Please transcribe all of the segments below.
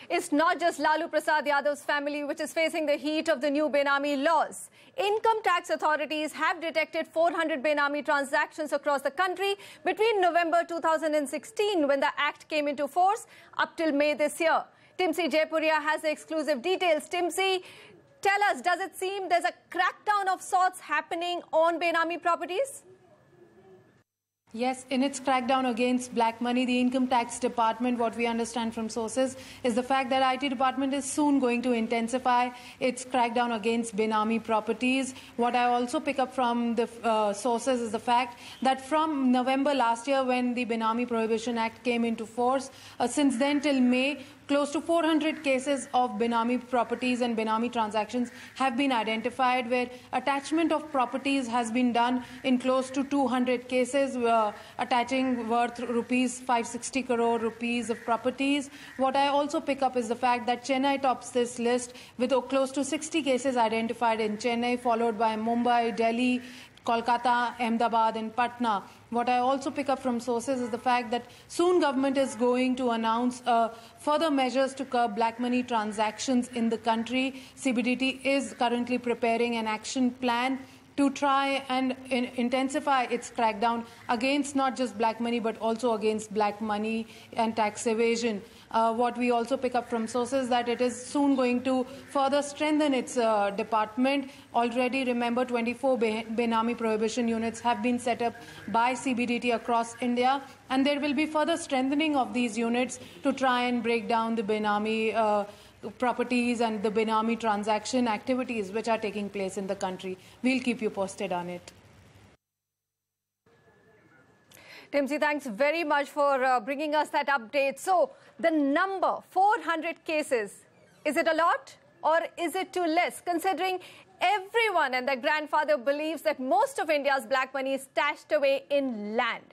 It's not just Lalu Prasad Yadav's family which is facing the heat of the new Benami laws. Income tax authorities have detected 400 Benami transactions across the country between November 2016, when the Act came into force, up till May this year. Timsi Jaipuria has the exclusive details. Timsi, tell us, does it seem there's a crackdown of sorts happening on Benami properties? Yes, in its crackdown against black money, the Income Tax Department, what we understand from sources, is the fact that IT Department is soon going to intensify its crackdown against Benami properties. What I also pick up from the sources is the fact that from November last year, when the Benami Prohibition Act came into force, since then till May, close to 400 cases of Benami properties and Benami transactions have been identified, where attachment of properties has been done in close to 200 cases, attaching worth rupees 560 crore rupees of properties. What I also pick up is the fact that Chennai tops this list with close to 60 cases identified in Chennai, followed by Mumbai, Delhi, Kolkata, Ahmedabad and Patna. What I also pick up from sources is the fact that soon government is going to announce further measures to curb black money transactions in the country. CBDT is currently preparing an action plan to try and intensify its crackdown against not just black money but also against black money and tax evasion. What we also pick up from sources that it is soon going to further strengthen its department. Already, remember, 24 Benami prohibition units have been set up by CBDT across India, and there will be further strengthening of these units to try and break down the Benami properties and the Benami transaction activities which are taking place in the country. We'll keep you posted on it. Timsi, thanks very much for bringing us that update. So, the number, 400 cases, is it a lot or is it too less, considering everyone and their grandfather believes that most of India's black money is stashed away in land?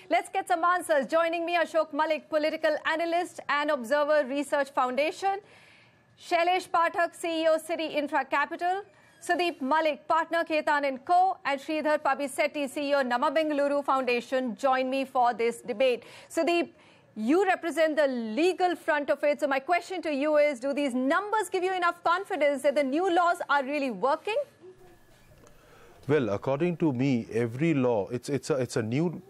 Let's get some answers. Joining me, Ashok Malik, political analyst and Observer Research Foundation. Shailesh Pathak, CEO, CityInfra Capital. Sudip Mullick, partner Khaitan & Co. And Sridhar Pabbisetty, CEO, Namma Bengaluru Foundation, join me for this debate. Sudip, you represent the legal front of it. So my question to you is, do these numbers give you enough confidence that the new laws are really working? Well, according to me, every law, it's a new,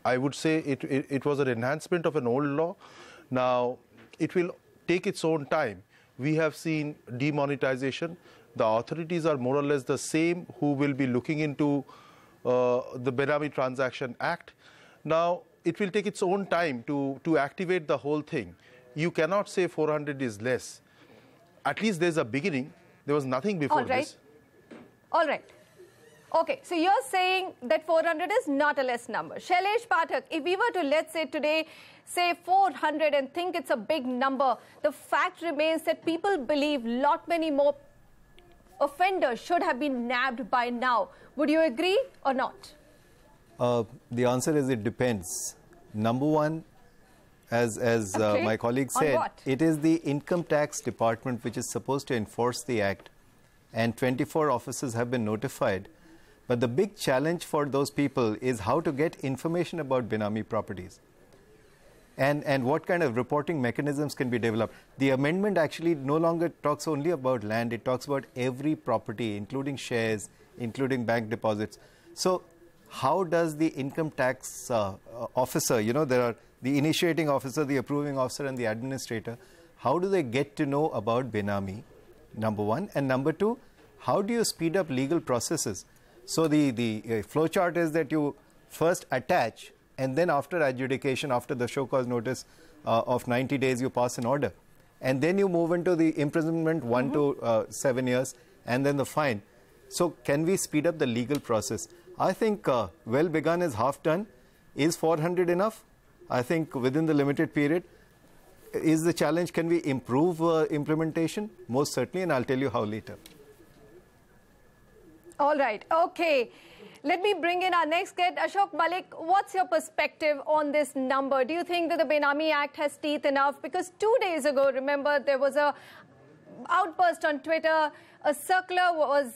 I would say it was an enhancement of an old law. Now, it will take its own time. We have seen demonetization. The authorities are more or less the same who will be looking into the Benami Transaction Act. Now, it will take its own time to activate the whole thing. You cannot say 400 is less. At least there's a beginning. There was nothing before this. All right. Okay, so you're saying that 400 is not a less number. Shailesh Pathak, if we were to, let's say today, say 400 and think it's a big number, the fact remains that people believe lot many more offenders should have been nabbed by now. Would you agree or not? The answer is it depends. Number one, as my colleague said, it is the Income Tax Department which is supposed to enforce the Act, and 24 officers have been notified. But the big challenge for those people is how to get information about Benami properties and what kind of reporting mechanisms can be developed. The amendment actually no longer talks only about land, it talks about every property, including shares, including bank deposits. So how does the income tax officer, you know, there are the initiating officer, the approving officer and the administrator, how do they get to know about Benami, number one? And number two, how do you speed up legal processes? So the flow chart is that you first attach, and then after adjudication, after the show cause notice of 90 days, you pass an order. And then you move into the imprisonment 1 to 7 years, and then the fine. So can we speed up the legal process? I think well begun is half done. Is 400 enough? I think within the limited period. Is the challenge, can we improve implementation? Most certainly, and I'll tell you how later. All right. Okay. Let me bring in our next guest, Ashok Malik. What's your perspective on this number? Do you think that the Benami Act has teeth enough? Because 2 days ago, remember, there was a outburst on Twitter. A circular was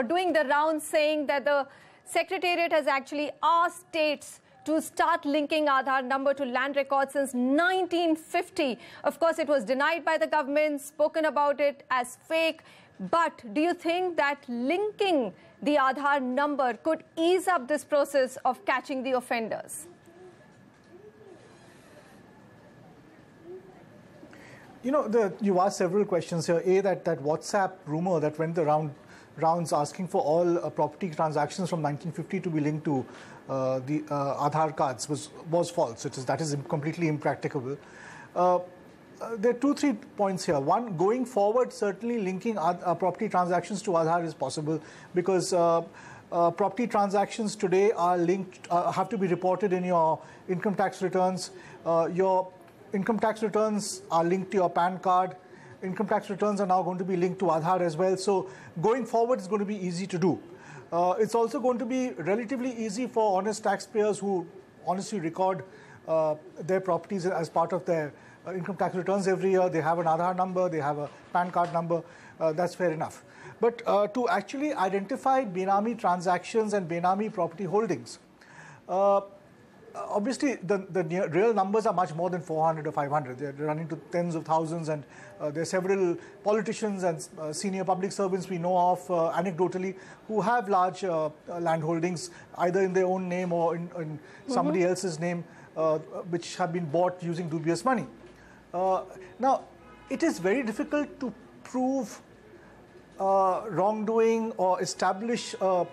doing the rounds saying that the Secretariat has actually asked states to start linking Aadhaar number to land records since 1950. Of course, it was denied by the government, spoken about it as fake. But do you think that linking the Aadhaar number could ease up this process of catching the offenders? You know, you asked several questions here. A, that WhatsApp rumor that went the rounds asking for all property transactions from 1950 to be linked to the Aadhaar cards was false. That is completely impracticable. There are 2-3 points here. One, going forward, certainly linking property transactions to Aadhaar is possible because property transactions today are linked, have to be reported in your income tax returns. Your income tax returns are linked to your PAN card. Income tax returns are now going to be linked to Aadhaar as well. So going forward, it's going to be easy to do. It's also going to be relatively easy for honest taxpayers who honestly record their properties as part of their income tax returns every year. They have an Aadhaar number, they have a PAN card number. That's fair enough. But to actually identify Benami transactions and Benami property holdings, obviously, the real numbers are much more than 400 or 500. They're running to tens of thousands, and there are several politicians and senior public servants we know of, anecdotally, who have large land holdings, either in their own name or in somebody else's name, which have been bought using dubious money. Now, it is very difficult to prove wrongdoing or establish a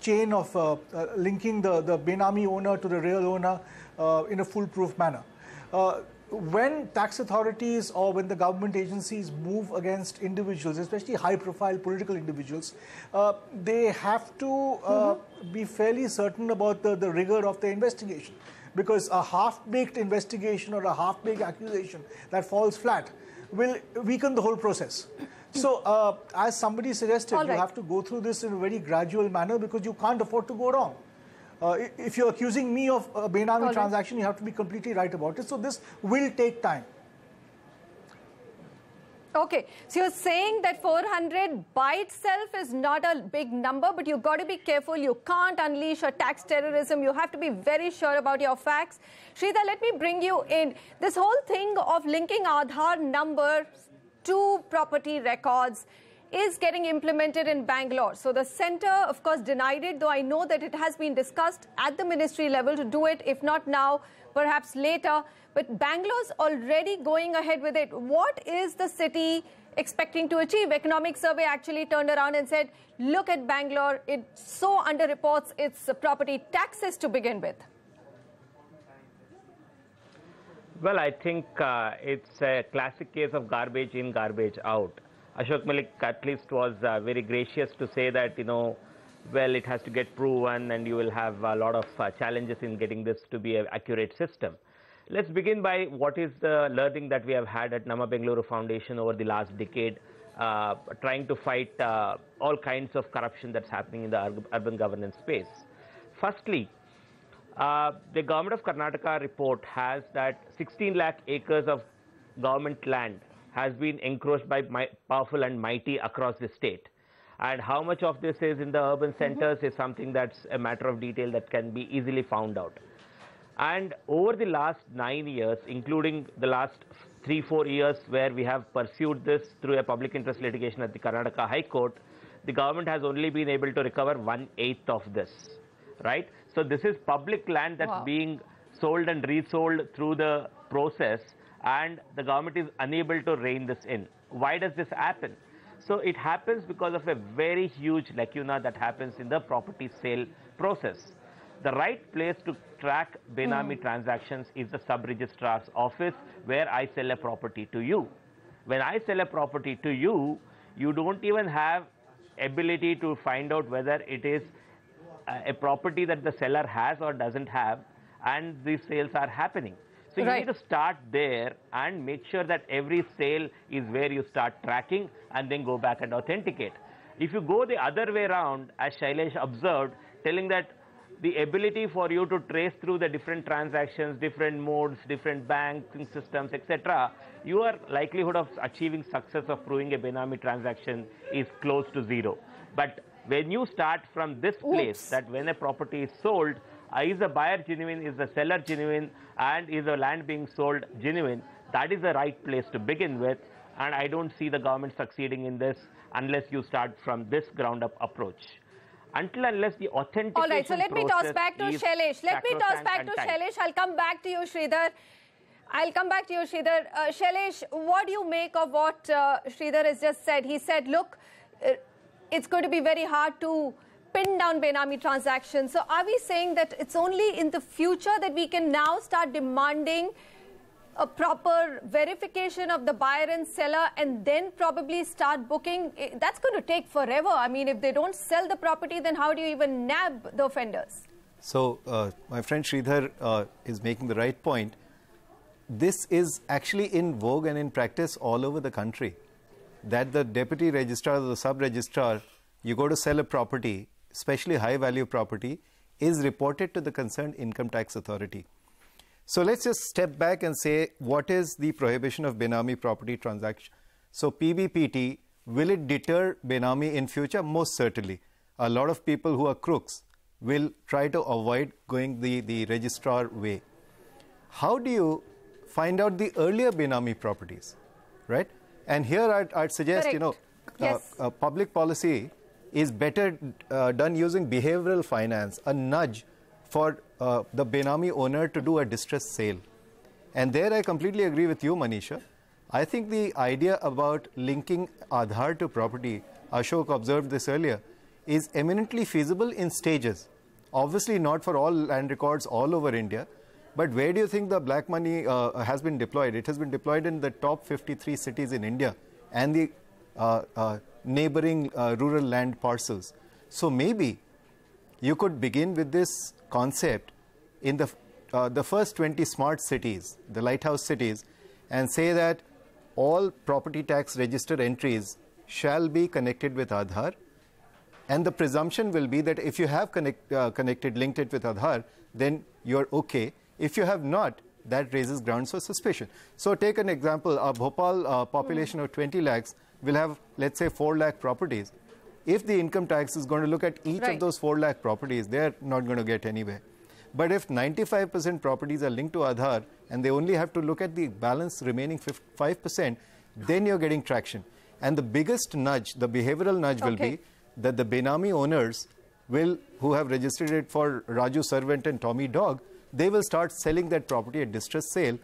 chain of linking the Benami owner to the real owner in a foolproof manner. When tax authorities or when the government agencies move against individuals, especially high-profile political individuals, they have to be fairly certain about the rigor of the investigation. Because a half-baked investigation or a half-baked accusation that falls flat will weaken the whole process. So, as somebody suggested, you have to go through this in a very gradual manner because you can't afford to go wrong. If you're accusing me of a Benami transaction, you have to be completely right about it. So, this will take time. Okay, so you're saying that 400 by itself is not a big number, but you've got to be careful. You can't unleash a tax terrorism. You have to be very sure about your facts. Sridhar, let me bring you in. This whole thing of linking Aadhaar numbers to property records is getting implemented in Bangalore. So the centre, of course, denied it, though I know that it has been discussed at the ministry level to do it, if not now, perhaps later. But Bangalore's already going ahead with it. What is the city expecting to achieve? Economic Survey actually turned around and said, look at Bangalore, it so underreports its property taxes to begin with. Well, I think it's a classic case of garbage in, garbage out. Ashok Malik at least was very gracious to say that, well, it has to get proven and you will have a lot of challenges in getting this to be an accurate system. Let's begin by what is the learning that we have had at Namma Bengaluru Foundation over the last decade, trying to fight all kinds of corruption that's happening in the urban governance space. Firstly, the Government of Karnataka report has that 16 lakh acres of government land has been encroached by powerful and mighty across the state. And how much of this is in the urban centers is something that's a matter of detail that can be easily found out. And over the last 9 years, including the last 3-4 years where we have pursued this through a public interest litigation at the Karnataka High Court, the government has only been able to recover 1/8 of this, right? So this is public land that's being sold and resold through the process, and the government is unable to rein this in. Why does this happen? So it happens because of a very huge lacuna that happens in the property sale process. The right place to track Benami transactions is the sub-registrar's office, where I sell a property to you. When I sell a property to you, you don't even have ability to find out whether it is a property that the seller has or doesn't have, and these sales are happening. So you need to start there and make sure that every sale is where you start tracking and then go back and authenticate. If you go the other way around, as Shailesh observed, telling that the ability for you to trace through the different transactions, different modes, different banking systems, etc., your likelihood of achieving success of proving a Benami transaction is close to zero. But when you start from this place, that when a property is sold, Is the buyer genuine? Is the seller genuine? And is the land being sold genuine? That is the right place to begin with. And I don't see the government succeeding in this unless you start from this ground-up approach. Unless the authentication All right, so let me toss back to Shailesh. I'll come back to you, Sridhar. Shailesh, what do you make of what Sridhar has just said? He said, look, it's going to be very hard to pin down Benami transactions. So are we saying that it's only in the future that we can now start demanding a proper verification of the buyer and seller and then probably start booking? That's going to take forever. I mean, if they don't sell the property, then how do you even nab the offenders? So my friend Sridhar is making the right point. This is actually in vogue and in practice all over the country, that the deputy registrar or the sub-registrar, you go to sell a property, especially high-value property, is reported to the concerned income tax authority. So let's just step back and say, what is the prohibition of Benami property transaction? So PBPT, will it deter Benami in future? Most certainly. A lot of people who are crooks will try to avoid going the registrar way. How do you find out the earlier Benami properties, right? And here I'd suggest, public policy is better done using behavioral finance, a nudge for the Benami owner to do a distressed sale. And there I completely agree with you, Manisha. I think the idea about linking Aadhaar to property, Ashok observed this earlier, is eminently feasible in stages. Obviously not for all land records all over India, but where do you think the black money has been deployed? It has been deployed in the top 53 cities in India and the neighboring rural land parcels. So maybe you could begin with this concept in the first 20 smart cities, the lighthouse cities, and say that all property tax register entries shall be connected with Aadhaar. And the presumption will be that if you have linked it with Aadhaar, then you're okay. If you have not, that raises grounds for suspicion. So take an example, a Bhopal population of 20 lakhs will have, let's say, 4 lakh properties. If the income tax is going to look at each of those 4 lakh properties, they're not going to get anywhere. But if 95% properties are linked to Aadhaar and they only have to look at the balance remaining 5%, then you're getting traction. And the biggest nudge, the behavioral nudge will be that the Benami owners will, who have registered it for Raju Servant and Tommy Dog, they will start selling that property at distress sale.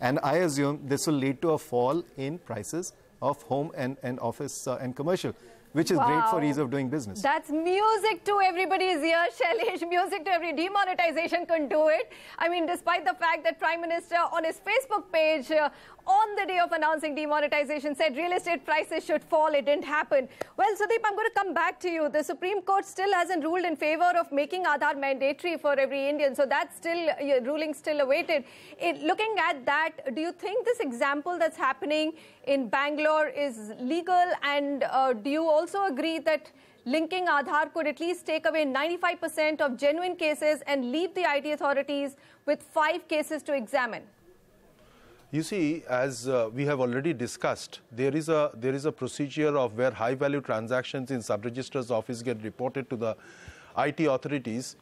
And I assume this will lead to a fall in prices of home and office and commercial, which is great for ease of doing business. That's music to everybody's ears, Shailesh. Music to every demonetization couldn't do it. I mean, despite the fact that Prime Minister on his Facebook page on the day of announcing demonetization said real estate prices should fall, it didn't happen. Well, Sudip, I'm going to come back to you. The Supreme Court still hasn't ruled in favor of making Aadhaar mandatory for every Indian. So that's still, ruling still awaited. Looking at that, do you think this example that's happening in Bangalore is legal? And do you also agree that linking Aadhaar could at least take away 95% of genuine cases and leave the IT authorities with 5 cases to examine? You see, as we have already discussed, there is a procedure of where high-value transactions in sub-registrar's office get reported to the IT authorities.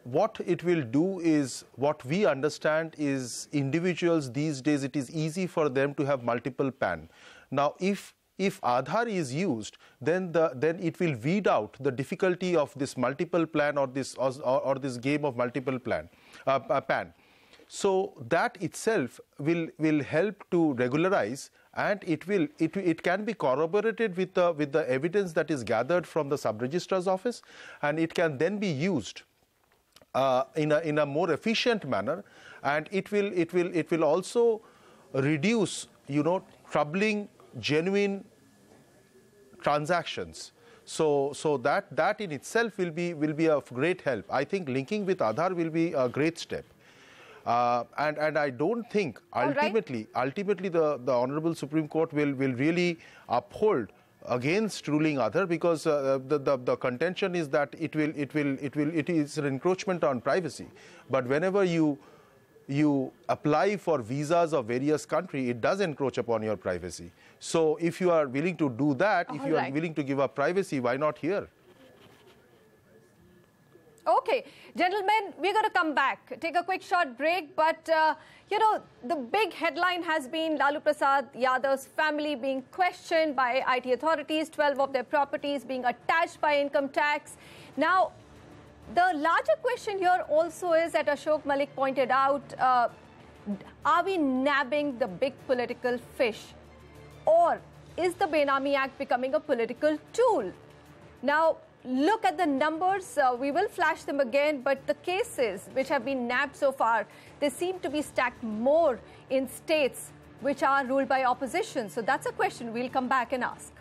What it will do is, what we understand is, individuals these days, it is easy for them to have multiple PAN. Now, if Aadhaar is used, then it will weed out the difficulty of this multiple plan or this game of multiple PAN. So that itself will help to regularize, and it can be corroborated with the evidence that is gathered from the sub-registrar's office, and it can then be used in a more efficient manner, and it will also reduce, troubling genuine transactions. So that in itself will be of great help. I think linking with Aadhaar will be a great step. And I don't think ultimately the Honorable Supreme Court will really uphold against ruling Aadhaar, because the contention is that it is an encroachment on privacy. But whenever you apply for visas of various countries, it does encroach upon your privacy. So if you are willing to do that, if you are willing to give up privacy, why not here? Okay, gentlemen, we're going to come back, take a quick short break. But, the big headline has been Lalu Prasad Yadav's family being questioned by IT authorities, 12 of their properties being attached by income tax. Now, the larger question here also is that Ashok Malik pointed out, are we nabbing the big political fish? Or is the Benami Act becoming a political tool? Now, look at the numbers. We will flash them again, but the cases which have been nabbed so far, they seem to be stacked more in states which are ruled by opposition. So that's a question we'll come back and ask.